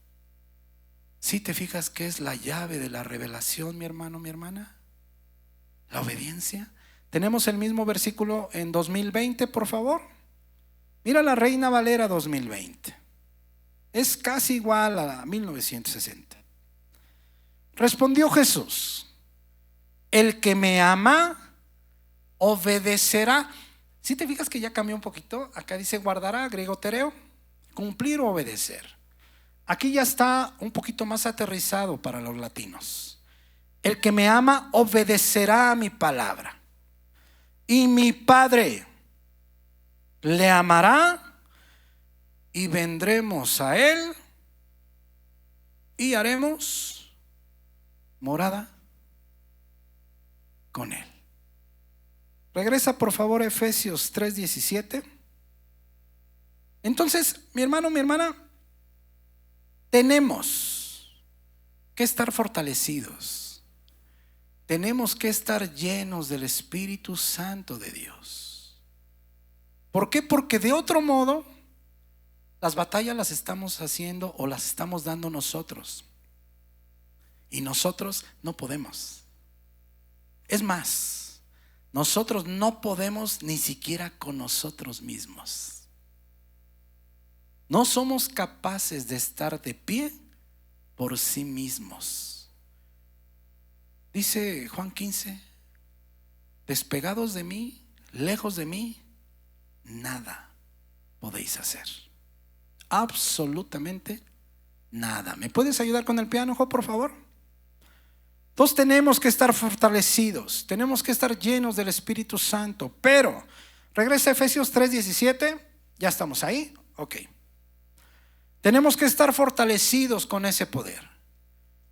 ¿Sí te fijas que es la llave de la revelación, mi hermano, mi hermana? La obediencia. Tenemos el mismo versículo en 2020, por favor. Mira la Reina Valera 2020. Es casi igual a 1960. Respondió Jesús: el que me ama obedecerá. Si te fijas que ya cambió un poquito. Acá dice guardará, griego tereo, cumplir o obedecer. Aquí ya está un poquito más aterrizado para los latinos. El que me ama obedecerá a mi palabra, y mi Padre le amará, y vendremos a él y haremos morada con él. Regresa por favor a Efesios 3:17. Entonces, mi hermano, mi hermana, tenemos que estar fortalecidos. Tenemos que estar llenos del Espíritu Santo de Dios. ¿Por qué? Porque de otro modo las batallas las estamos haciendo o las estamos dando nosotros, y nosotros no podemos. Es más, nosotros no podemos ni siquiera con nosotros mismos. No somos capaces de estar de pie por sí mismos. Dice Juan 15: despegados de mí, lejos de mí, nada podéis hacer. Absolutamente nada. ¿Me puedes ayudar con el piano, Jo, por favor? Entonces tenemos que estar fortalecidos, tenemos que estar llenos del Espíritu Santo. Pero regresa a Efesios 3:17. Ya estamos ahí. Ok. Tenemos que estar fortalecidos con ese poder.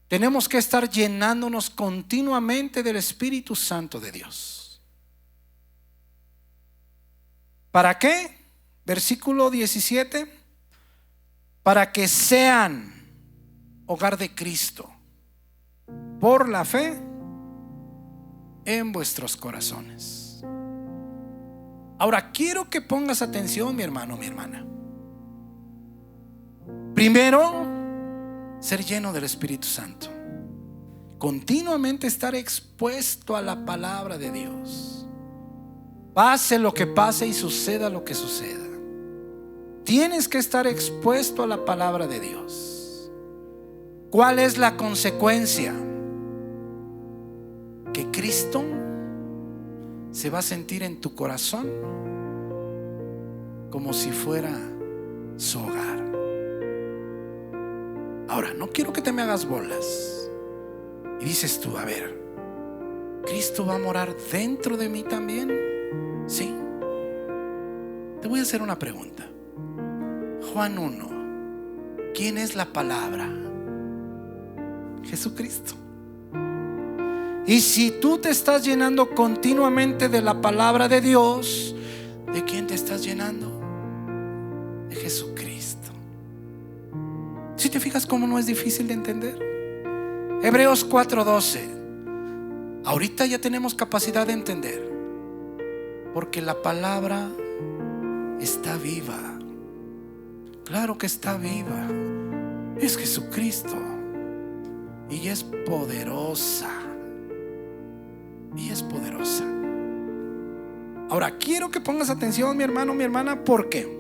Tenemos que estar llenándonos continuamente del Espíritu Santo de Dios. ¿Para qué? Versículo 17. Para que sean hogar de Cristo por la fe en vuestros corazones. Ahora quiero que pongas atención, mi hermano, mi hermana. Primero, ser lleno del Espíritu Santo. continuamente estar expuesto a la palabra de Dios. Pase lo que pase y suceda lo que suceda, tienes que estar expuesto a la palabra de Dios. ¿Cuál es la consecuencia? Que Cristo se va a sentir en tu corazón como si fuera su hogar. Ahora, no quiero que te me hagas bolas y dices tú, a ver, ¿Cristo va a morar dentro de mí también? Sí. Te voy a hacer una pregunta. Juan 1, ¿quién es la palabra? Jesucristo. Y si tú te estás llenando continuamente de la palabra de Dios, ¿de quién te estás llenando? De Jesucristo. Si te fijas cómo no es difícil de entender. Hebreos 4:12. Ahorita ya tenemos capacidad de entender, porque la palabra está viva. Claro que está viva. Es Jesucristo y es poderosa. Y es poderosa. Ahora quiero que pongas atención, mi hermano, mi hermana. ¿Por qué?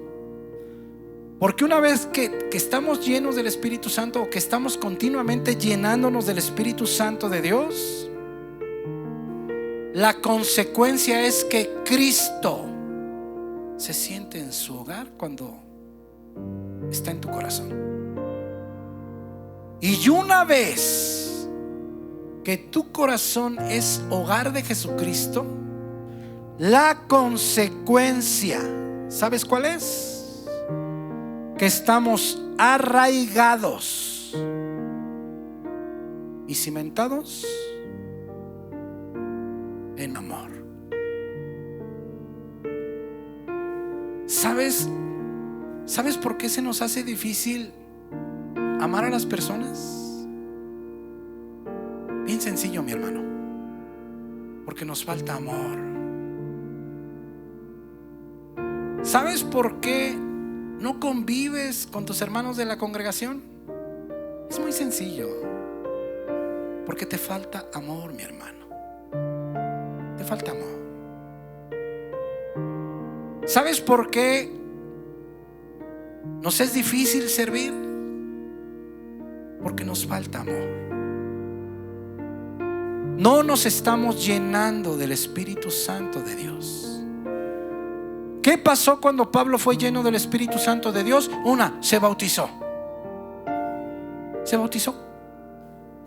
Porque una vez que estamos llenos del Espíritu Santo, o que estamos continuamente llenándonos del Espíritu Santo de Dios, la consecuencia es que Cristo se siente en su hogar cuando está en tu corazón. Y una vez que tu corazón es hogar de Jesucristo, la consecuencia, ¿sabes cuál es? Que estamos arraigados y cimentados en amor. ¿Sabes por qué se nos hace difícil amar a las personas? Bien sencillo, mi hermano. Porque nos falta amor. ¿Sabes por qué no convives con tus hermanos de la congregación? Es muy sencillo. Porque te falta amor, mi hermano. Te falta amor. ¿Sabes por qué nos es difícil servir? Porque nos falta amor. No nos estamos llenando del Espíritu Santo de Dios. ¿Qué pasó cuando Pablo fue lleno del Espíritu Santo de Dios? Una, se bautizó. Se bautizó.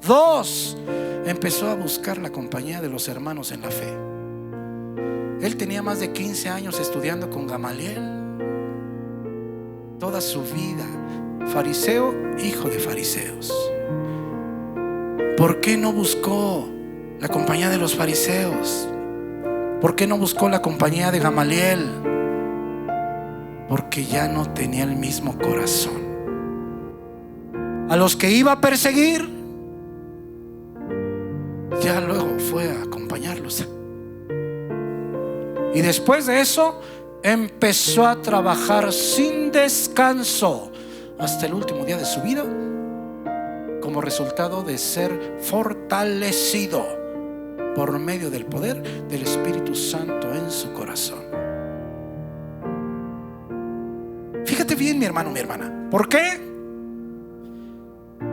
Dos, empezó a buscar la compañía de los hermanos en la fe. Él tenía más de 15 años estudiando con Gamaliel. Toda su vida, fariseo, hijo de fariseos. ¿Por qué no buscó la compañía de los fariseos? ¿Por qué no buscó la compañía de Gamaliel? Porque ya no tenía el mismo corazón. A los que iba a perseguir, ya luego fue a acompañarlos. Y después de eso empezó a trabajar sin descanso hasta el último día de su vida, como resultado de ser fortalecido por medio del poder del Espíritu Santo en su corazón. Fíjate bien, mi hermano, mi hermana. ¿Por qué?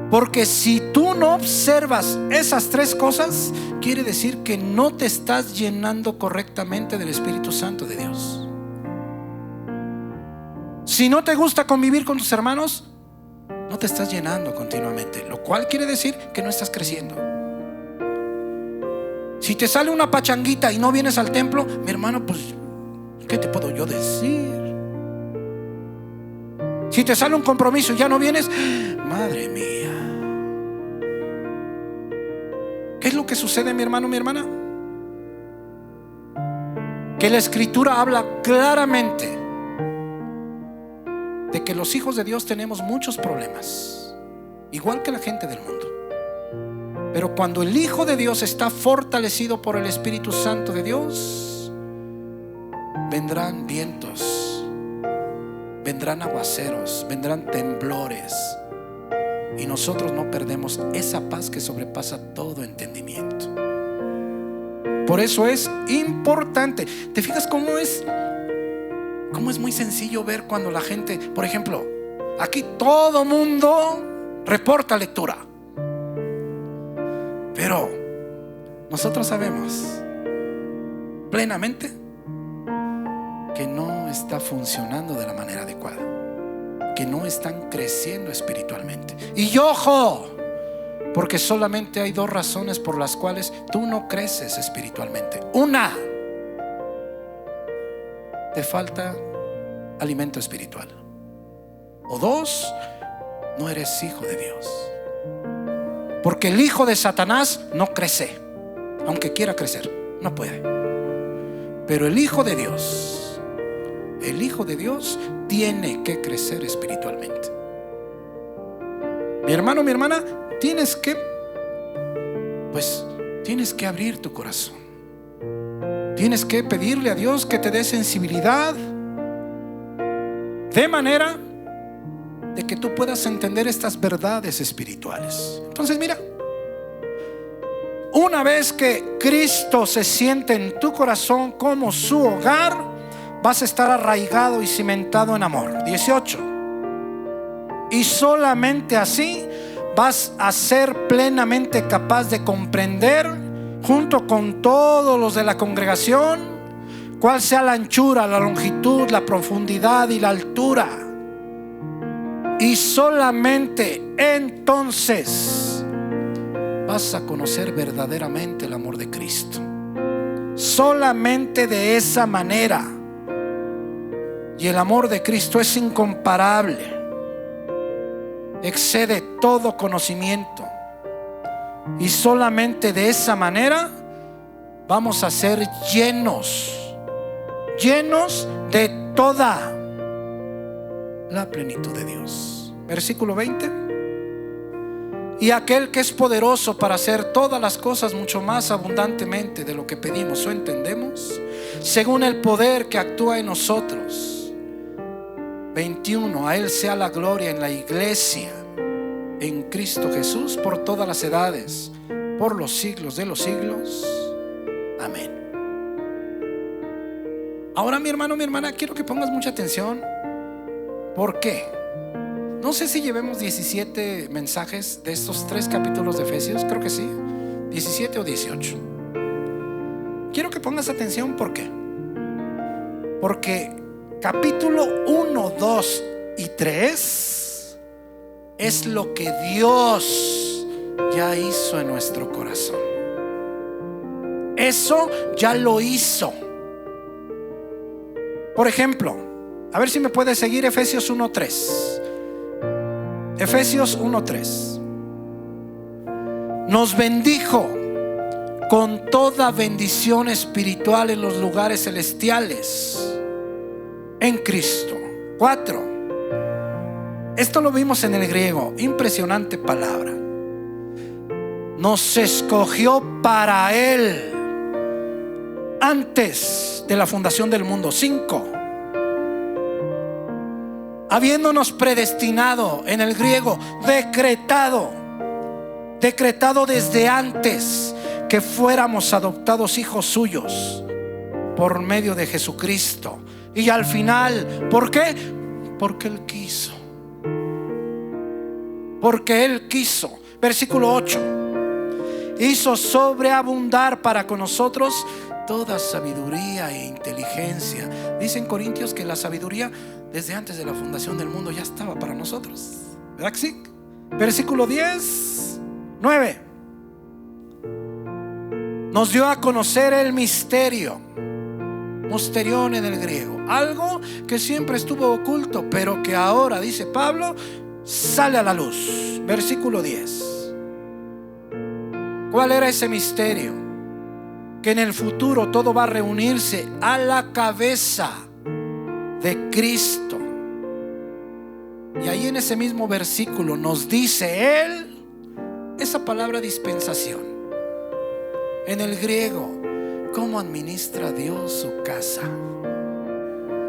Porque si tú no observas esas tres cosas, quiere decir que no te estás llenando correctamente del Espíritu Santo de Dios. Si no te gusta convivir con tus hermanos, no te estás llenando continuamente, lo cual quiere decir que no estás creciendo. Si te sale una pachanguita y no vienes al templo, mi hermano, pues ¿qué te puedo yo decir? Si te sale un compromiso y ya no vienes, madre mía. ¿Qué es lo que sucede, mi hermano, mi hermana? Que la Escritura habla claramente de que los hijos de Dios tenemos muchos problemas, igual que la gente del mundo. Pero cuando el Hijo de Dios está fortalecido por el Espíritu Santo de Dios, vendrán vientos, vendrán aguaceros, vendrán temblores, y nosotros no perdemos esa paz que sobrepasa todo entendimiento. Por eso es importante. ¿Te fijas cómo es muy sencillo ver cuando la gente, por ejemplo, aquí todo mundo reporta lectura, pero nosotros sabemos plenamente que no está funcionando de la manera adecuada, que no están creciendo espiritualmente. Y ojo, porque solamente hay dos razones por las cuales tú no creces espiritualmente. Una, te falta alimento espiritual. O dos, no eres hijo de Dios. Porque el hijo de Satanás no crece, aunque quiera crecer, no puede. Pero el hijo de Dios tiene que crecer espiritualmente. Mi hermano, mi hermana, tienes que abrir tu corazón. Tienes que pedirle a Dios que te dé sensibilidad, de manera de que tú puedas entender estas verdades espirituales. Entonces mira, una vez que Cristo se siente en tu corazón como su hogar, vas a estar arraigado y cimentado en amor. 18. Y solamente así vas a ser plenamente capaz de comprender, junto con todos los de la congregación, cuál sea la anchura, la longitud, la profundidad y la altura. Y solamente entonces vas a conocer verdaderamente el amor de Cristo. Solamente de esa manera. Y el amor de Cristo es incomparable, excede todo conocimiento. Y solamente de esa manera vamos a ser llenos de toda la plenitud de Dios. Versículo 20. Y aquel que es poderoso para hacer todas las cosas mucho más abundantemente de lo que pedimos o entendemos, según el poder que actúa en nosotros. 21. A Él sea la gloria en la iglesia, en Cristo Jesús, por todas las edades, por los siglos de los siglos. Amén. Ahora, mi hermano, mi hermana, quiero que pongas mucha atención. ¿Por qué? No sé si llevemos 17 mensajes de estos 3 capítulos de Efesios. Creo que sí, 17 o 18. Quiero que pongas atención. ¿Por qué? Porque capítulo 1, 2 y 3 es lo que Dios ya hizo en nuestro corazón. Eso ya lo hizo. Por ejemplo, a ver si me puedes seguir. Efesios 1:3. Efesios 1:3. Nos bendijo con toda bendición espiritual en los lugares celestiales en Cristo. 4. Esto lo vimos en el griego. Impresionante palabra. Nos escogió para Él antes de la fundación del mundo. 5. Habiéndonos predestinado, en el griego, decretado desde antes que fuéramos adoptados hijos suyos por medio de Jesucristo. Y al final, ¿por qué? Porque Él quiso. Porque Él quiso. Versículo 8. Hizo sobreabundar para con nosotros toda sabiduría e inteligencia. Dice en Corintios que la sabiduría desde antes de la fundación del mundo ya estaba para nosotros. ¿Verdad que sí? Versículo 10, 9. Nos dio a conocer el misterio. Musterión en el griego. Algo que siempre estuvo oculto, pero que ahora, dice Pablo, sale a la luz. Versículo 10. ¿Cuál era ese misterio? Que en el futuro todo va a reunirse a la cabeza de Cristo. Y ahí en ese mismo versículo nos dice Él, esa palabra dispensación. En el griego, ¿cómo administra Dios su casa?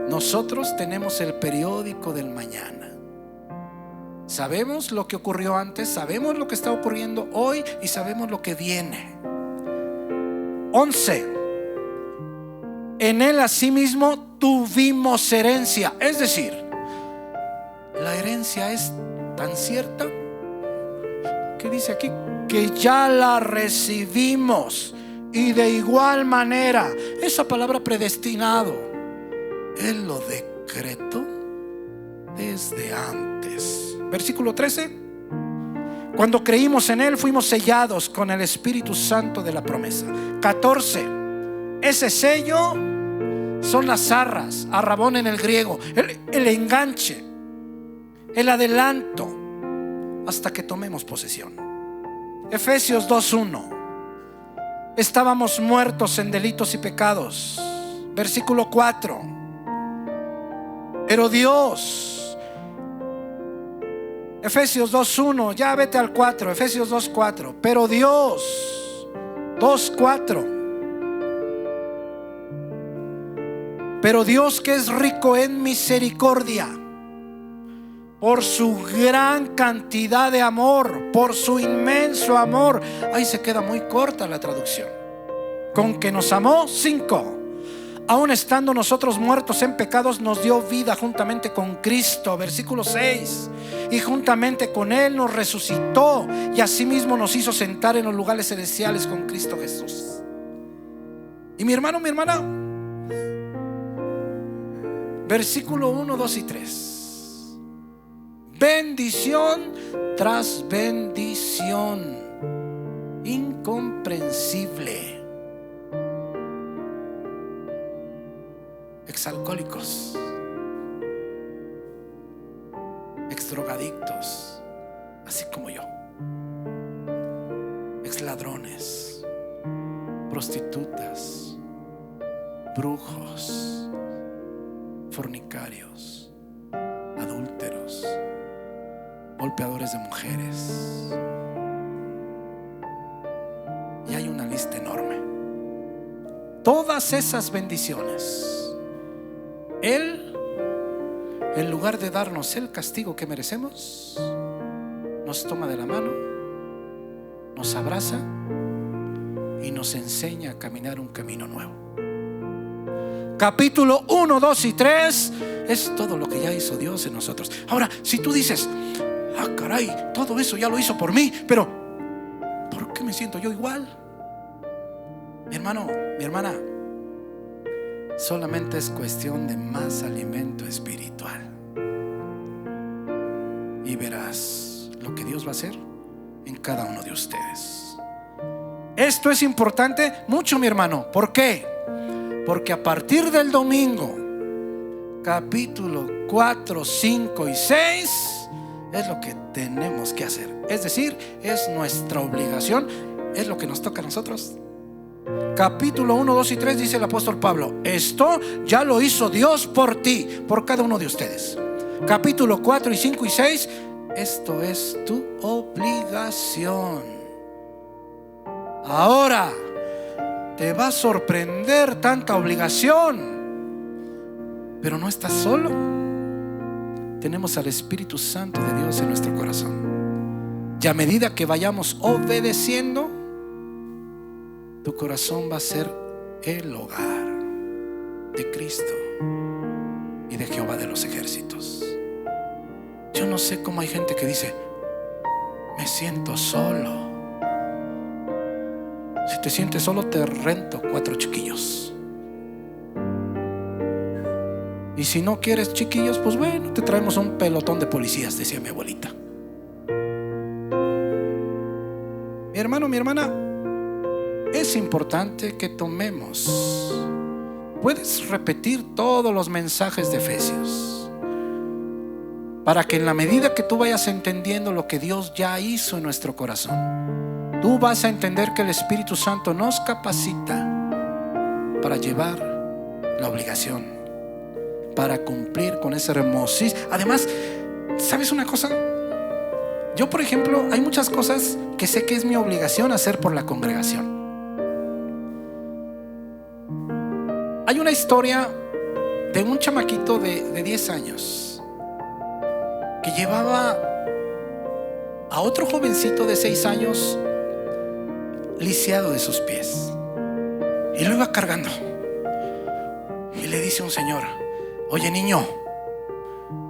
Nosotros tenemos el periódico del mañana. Sabemos lo que ocurrió antes, sabemos lo que está ocurriendo hoy y sabemos lo que viene. 11. En él asimismo tuvimos herencia. Es decir, la herencia es tan cierta que dice aquí que ya la recibimos. Y de igual manera, esa palabra predestinado, Él lo decretó desde antes. Versículo 13. Cuando creímos en Él, fuimos sellados con el Espíritu Santo de la promesa. 14. Ese sello son las arras, arrabón en el griego, el enganche, el adelanto, hasta que tomemos posesión. Efesios 2:1. Estábamos muertos en delitos y pecados. Versículo 4. Pero Dios, Efesios 2:1, ya vete al 4, Efesios 2:4. Pero Dios, 2:4. Pero Dios, que es rico en misericordia, por su gran cantidad de amor, por su inmenso amor. Ahí se queda muy corta la traducción. Con que nos amó. 5. Aun estando nosotros muertos en pecados, nos dio vida juntamente con Cristo. Versículo 6. Y juntamente con Él nos resucitó, y asimismo nos hizo sentar en los lugares celestiales con Cristo Jesús. Y mi hermano, mi hermana, versículo 1, 2 y 3. Bendición tras bendición, incomprensible. Exalcohólicos, exdrogadictos, así como yo, exladrones, prostitutas, brujos, fornicarios, adúlteros, golpeadores de mujeres. Y hay una lista enorme. Todas esas bendiciones, Él, en lugar de darnos el castigo que merecemos, nos toma de la mano, nos abraza y nos enseña a caminar un camino nuevo. Capítulo 1, 2 y 3 es todo lo que ya hizo Dios en nosotros. Ahora, si tú dices: ah, caray, todo eso ya lo hizo por mí, pero ¿por qué me siento yo igual? Mi hermano, mi hermana, solamente es cuestión de más alimento espiritual, y verás lo que Dios va a hacer en cada uno de ustedes. Esto es importante mucho, mi hermano. ¿Por qué? Porque a partir del domingo, capítulo 4, 5 y 6 es lo que tenemos que hacer. Es decir, es nuestra obligación, es lo que nos toca a nosotros. Capítulo 1, 2 y 3 dice el apóstol Pablo: esto ya lo hizo Dios por ti, por cada uno de ustedes. Capítulo 4 y 5 y 6, esto es tu obligación. Ahora te va a sorprender tanta obligación, pero no estás solo. Tenemos al Espíritu Santo de Dios en nuestro corazón, y a medida que vayamos obedeciendo, tu corazón va a ser el hogar de Cristo y de Jehová de los ejércitos. Yo no sé cómo hay gente que dice: me siento solo. Si te sientes solo, te rento 4 chiquillos. Y si no quieres chiquillos, pues bueno, te traemos un pelotón de policías, decía mi abuelita. Mi hermano, mi hermana, es importante que tomemos. Puedes repetir todos los mensajes de Efesios, para que en la medida que tú vayas entendiendo lo que Dios ya hizo en nuestro corazón, tú vas a entender que el Espíritu Santo nos capacita para llevar la obligación, para cumplir con ese hermosísimo. Además, ¿sabes una cosa? Yo, por ejemplo, hay muchas cosas que sé que es mi obligación hacer por la congregación. Hay una historia de un chamaquito de 10 años que llevaba a otro jovencito de 6 años lisiado de sus pies, y lo iba cargando. Y le dice un señor: oye, niño,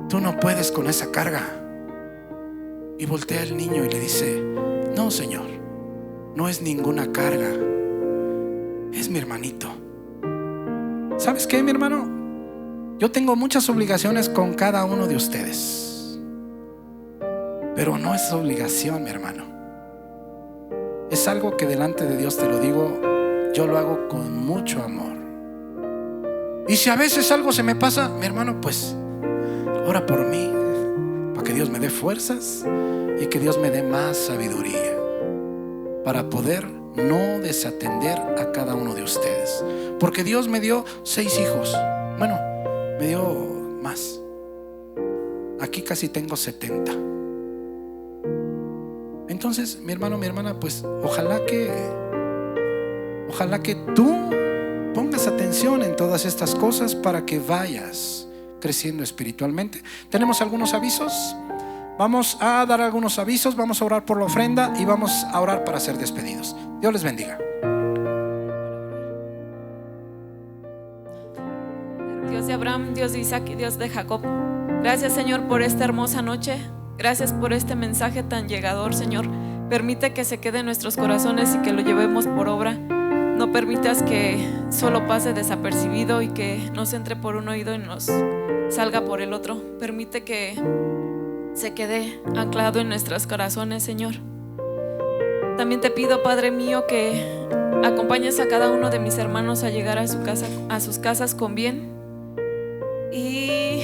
tú no puedes con esa carga. Y voltea el niño y le dice: no, señor, no es ninguna carga, es mi hermanito. ¿Sabes qué, mi hermano? Yo tengo muchas obligaciones con cada uno de ustedes, pero no es obligación, mi hermano. Es algo que delante de Dios, te lo digo, yo lo hago con mucho amor. Y si a veces algo se me pasa, mi hermano, pues ora por mí, para que Dios me dé fuerzas y que Dios me dé más sabiduría para poder no desatender a cada uno de ustedes. Porque Dios me dio 6 hijos. Bueno, me dio más. Aquí casi tengo 70. Entonces, mi hermano, mi hermana, pues ojalá que tú pongas atención en todas estas cosas para que vayas creciendo espiritualmente. Tenemos algunos avisos. Vamos a dar algunos avisos, vamos a orar por la ofrenda y vamos a orar para ser despedidos. Dios les bendiga. Dios de Abraham, Dios de Isaac y Dios de Jacob, gracias, Señor, por esta hermosa noche. Gracias por este mensaje tan llegador, Señor. Permite que se quede en nuestros corazones y que lo llevemos por obra. No permitas que solo pase desapercibido y que nos entre por un oído y nos salga por el otro. Permite que se quede anclado en nuestros corazones, Señor. También te pido, Padre mío, que acompañes a cada uno de mis hermanos a llegar a su casa, a sus casas con bien. Y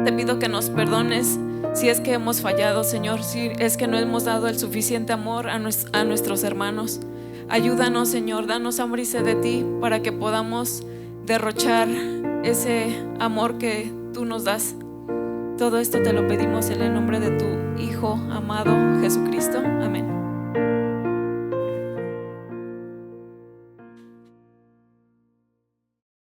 te pido que nos perdones si es que hemos fallado, Señor, si es que no hemos dado el suficiente amor a nuestros hermanos. Ayúdanos, Señor, danos hambre y sed de ti para que podamos derrochar ese amor que tú nos das. Todo esto te lo pedimos en el nombre de tu Hijo amado Jesucristo. Amén.